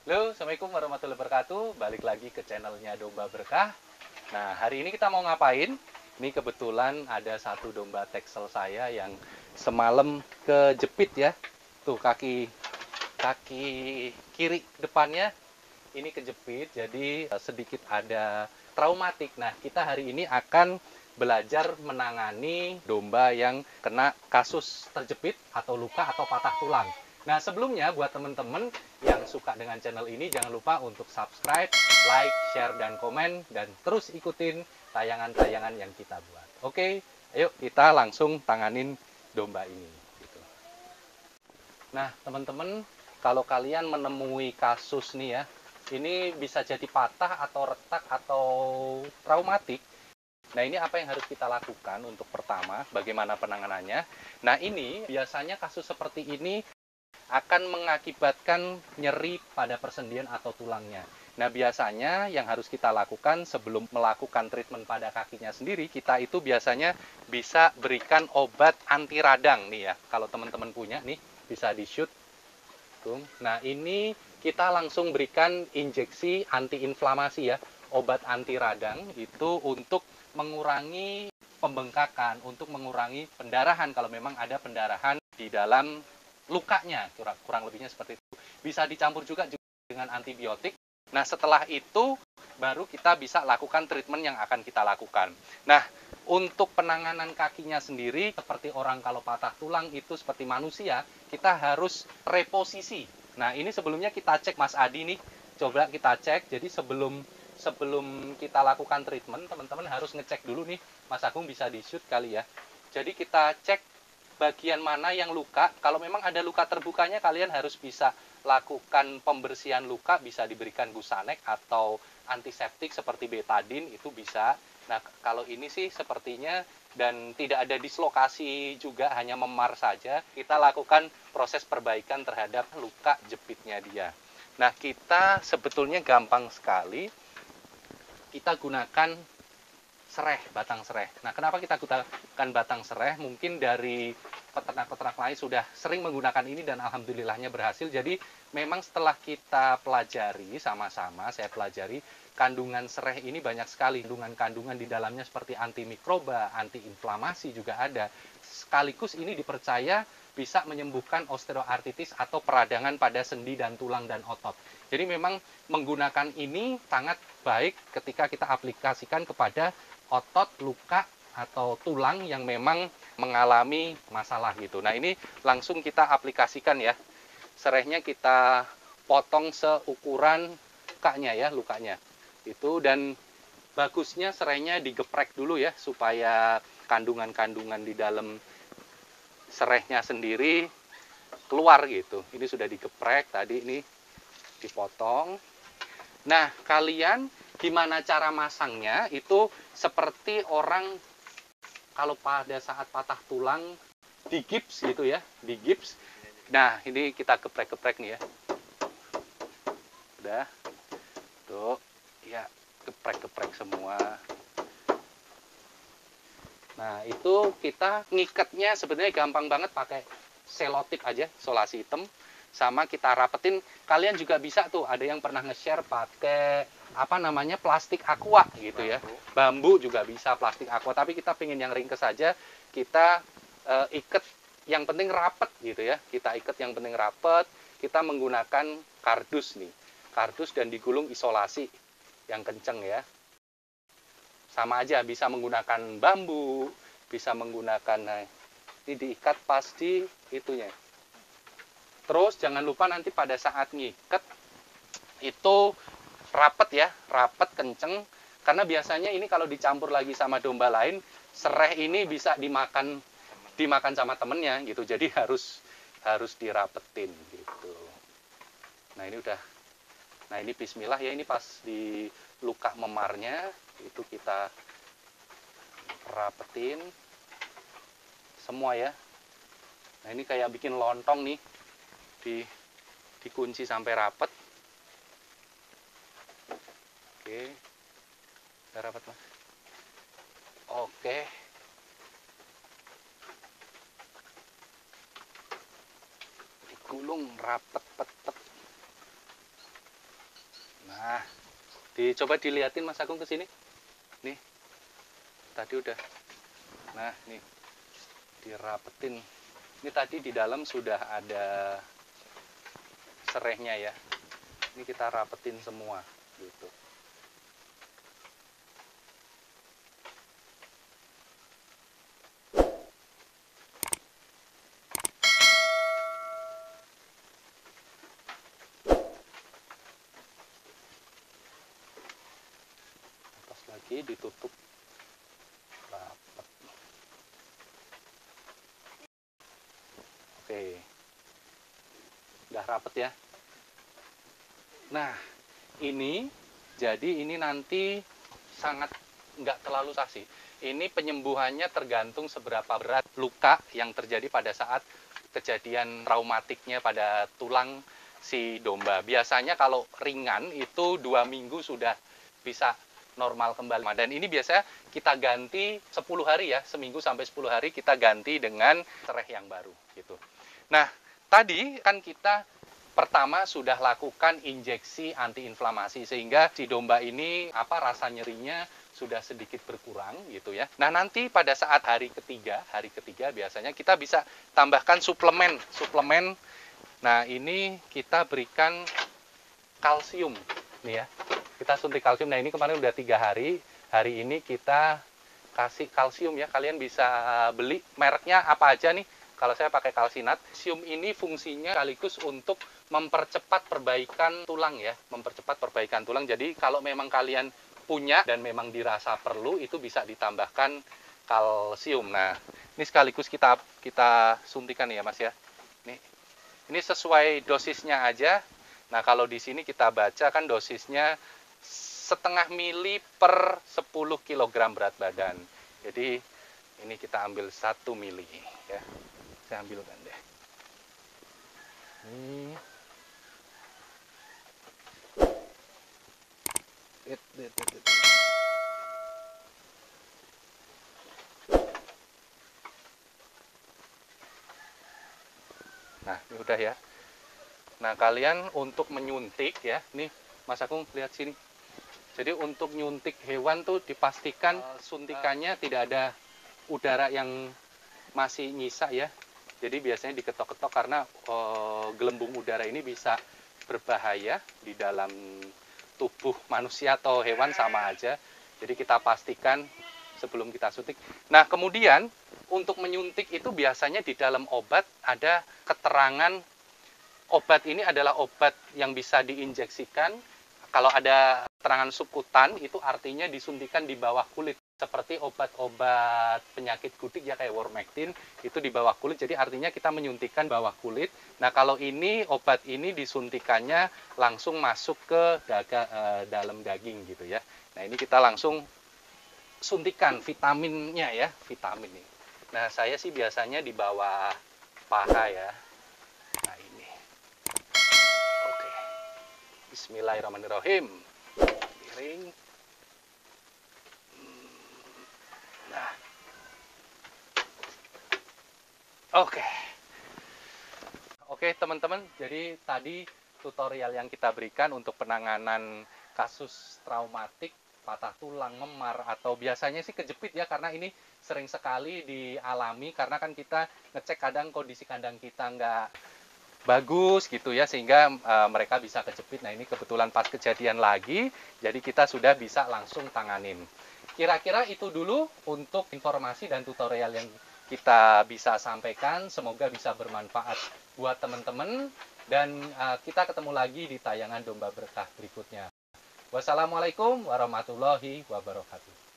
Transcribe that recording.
Halo, Assalamualaikum warahmatullahi wabarakatuh. Balik lagi ke channelnya Domba Berkah. Nah, hari ini kita mau ngapain? Ini kebetulan ada satu domba Texel saya yang semalam kejepit ya. Tuh kaki kaki kiri depannya ini kejepit, jadi sedikit ada traumatik. Nah, kita hari ini akan belajar menangani domba yang kena kasus terjepit atau luka atau patah tulang. Nah, sebelumnya buat teman-teman yang suka dengan channel ini, jangan lupa untuk subscribe, like, share, dan komen, dan terus ikutin tayangan-tayangan yang kita buat. Oke, ayo kita langsung tanganin domba ini. Gitu. Nah, teman-teman, kalau kalian menemui kasus nih ya, ini bisa jadi patah atau retak atau traumatik. Nah, ini apa yang harus kita lakukan untuk pertama, bagaimana penanganannya. Nah, ini biasanya kasus seperti ini akan mengakibatkan nyeri pada persendian atau tulangnya. Nah, biasanya yang harus kita lakukan sebelum melakukan treatment pada kakinya sendiri, kita itu biasanya bisa berikan obat anti radang nih ya. Kalau teman-teman punya nih, bisa di-shoot. Nah, ini kita langsung berikan injeksi antiinflamasi ya, obat anti radang itu untuk mengurangi pembengkakan, untuk mengurangi pendarahan kalau memang ada pendarahan di dalam lukanya, kurang lebihnya seperti itu. Bisa dicampur juga dengan antibiotik. Nah, setelah itu baru kita bisa lakukan treatment yang akan kita lakukan. Nah, untuk penanganan kakinya sendiri, seperti orang kalau patah tulang itu seperti manusia, kita harus reposisi. Nah, ini sebelumnya kita cek Mas Adi nih, coba kita cek. Jadi sebelum kita lakukan treatment, teman-teman harus ngecek dulu nih. Mas Agung bisa di-shoot kali ya. Jadi kita cek bagian mana yang luka. Kalau memang ada luka terbukanya, kalian harus bisa lakukan pembersihan luka, bisa diberikan Gusanek atau antiseptik seperti betadine, itu bisa. Nah, kalau ini sih sepertinya dan tidak ada dislokasi juga, hanya memar saja, kita lakukan proses perbaikan terhadap luka jepitnya dia. Nah, kita sebetulnya gampang sekali, kita gunakan sereh, batang sereh. Nah, kenapa kita gunakan batang sereh? Mungkin dari peternak-peternak lain sudah sering menggunakan ini dan alhamdulillahnya berhasil. Jadi memang setelah kita pelajari sama-sama, saya pelajari, kandungan sereh ini banyak sekali. Kandungan di dalamnya seperti antimikroba, antiinflamasi juga ada. Sekaligus ini dipercaya bisa menyembuhkan osteoartritis atau peradangan pada sendi dan tulang dan otot. Jadi memang menggunakan ini sangat baik ketika kita aplikasikan kepada otot, luka, atau tulang yang memang mengalami masalah gitu. Nah, ini langsung kita aplikasikan ya. Serehnya kita potong seukuran lukanya ya, lukanya. Itu, dan bagusnya serehnya digeprek dulu ya, supaya kandungan-kandungan di dalam serehnya sendiri keluar gitu. Ini sudah digeprek, tadi ini dipotong. Nah, kalian gimana cara masangnya? Itu seperti orang kalau pada saat patah tulang digips gitu ya, digips. Nah, ini kita geprek-geprek nih ya. Udah. Tuh, ya, geprek-geprek semua. Nah, itu kita ngikatnya sebenarnya gampang banget, pakai selotip aja, solasi hitam. Sama kita rapetin. Kalian juga bisa tuh, ada yang pernah nge-share pakai apa namanya, plastik aqua gitu ya. Bambu juga bisa, plastik aqua, tapi kita pengen yang ringkes saja. Kita ikat, yang penting rapet gitu ya. Kita ikat yang penting rapet. Kita menggunakan kardus nih. Kardus dan digulung isolasi yang kenceng ya. Sama aja, bisa menggunakan bambu, bisa menggunakan, nah, ini diikat pas di itunya. Terus jangan lupa nanti pada saat ngikat itu rapet ya, rapet kenceng, karena biasanya ini kalau dicampur lagi sama domba lain, sereh ini bisa dimakan sama temennya gitu. Jadi harus dirapetin gitu. Nah, ini udah. Nah, ini bismillah ya, ini pas di luka memarnya itu kita rapetin semua ya. Nah, ini kayak bikin lontong nih, dikunci sampai rapet. Oke, udah rapet mas. Oke, digulung rapet, pet. Nah, dicoba diliatin Mas Agung ke sini. Nih, tadi udah. Nah, nih dirapetin. Ini tadi di dalam sudah ada serehnya ya. Ini kita rapetin semua gitu. Atas lagi ditutup rapet. Oke. Udah rapet ya. Nah, ini nanti sangat nggak terlalu sasi. Ini penyembuhannya tergantung seberapa berat luka yang terjadi pada saat kejadian traumatiknya pada tulang si domba. Biasanya kalau ringan itu 2 minggu sudah bisa normal kembali. Dan ini biasanya kita ganti 10 hari ya, seminggu sampai 10 hari kita ganti dengan sereh yang baru gitu. Nah, tadi kan kita pertama sudah lakukan injeksi antiinflamasi sehingga si domba ini rasa nyerinya sudah sedikit berkurang gitu ya. Nah, nanti pada saat hari ketiga biasanya kita bisa tambahkan suplemen. Nah, ini kita berikan kalsium nih ya. Kita suntik kalsium. Nah, ini kemarin udah 3 hari. Hari ini kita kasih kalsium ya. Kalian bisa beli mereknya apa aja nih. Kalau saya pakai kalsinat. Kalsium ini fungsinya sekaligus untuk mempercepat perbaikan tulang ya. Mempercepat perbaikan tulang. Jadi kalau memang kalian punya dan memang dirasa perlu, itu bisa ditambahkan kalsium. Nah, ini sekaligus kita suntikan ya Mas ya. Ini sesuai dosisnya aja. Nah, kalau di sini kita baca kan dosisnya 0,5 mili per 10 kg berat badan. Jadi ini kita ambil 1 mili ya. Saya ambilkan deh. Ini. Nah, ini udah ya. Nah, kalian untuk menyuntik ya, nih Mas Agung lihat sini. Jadi untuk nyuntik hewan tuh dipastikan suntikannya tidak ada udara yang masih nyisa ya. Jadi biasanya diketok-ketok karena gelembung udara ini bisa berbahaya di dalam tubuh manusia atau hewan sama aja. Jadi kita pastikan sebelum kita suntik. Nah, kemudian untuk menyuntik itu biasanya di dalam obat ada keterangan obat ini adalah obat yang bisa diinjeksikan. Kalau ada keterangan subkutan itu artinya disuntikan di bawah kulit. Seperti obat-obat penyakit gudik ya kayak Wormectin itu di bawah kulit. Jadi artinya kita menyuntikkan bawah kulit. Nah, kalau ini obat ini disuntikannya langsung masuk ke dalam daging gitu ya. Nah, ini kita langsung suntikan vitaminnya ya, vitamin ini. Nah, saya sih biasanya di bawah paha ya. Nah, ini. Oke. Bismillahirrahmanirrahim. Piring. Nah. Oke, teman-teman. Jadi tadi tutorial yang kita berikan untuk penanganan kasus traumatik patah tulang, memar, atau biasanya sih kejepit ya, karena ini sering sekali dialami karena kan kita ngecek kadang kondisi kandang kita nggak bagus gitu ya, sehingga mereka bisa kejepit. Nah, ini kebetulan pas kejadian lagi, jadi kita sudah bisa langsung tanganin. Kira-kira itu dulu untuk informasi dan tutorial yang kita bisa sampaikan. Semoga bisa bermanfaat buat teman-teman, dan kita ketemu lagi di tayangan Domba Berkah berikutnya. Wassalamualaikum warahmatullahi wabarakatuh.